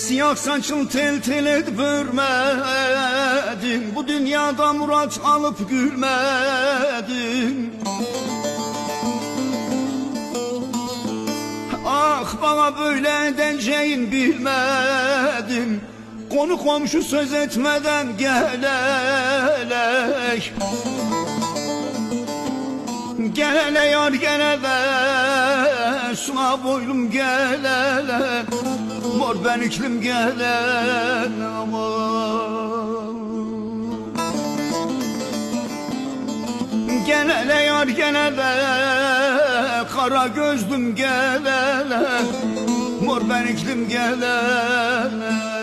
Siyah saçın tel tel edip örmedin, bu dünyada murat alıp gülmedin. Ah, bana böyle edeceğin bilmedim. Konu komşu söz etmeden gelelek. Gelele yar gelele, suna boylum gelele, mor beniklim gelele aman. Gelele yar gelele, kara gözlüm gelele, mor beniklim gelele.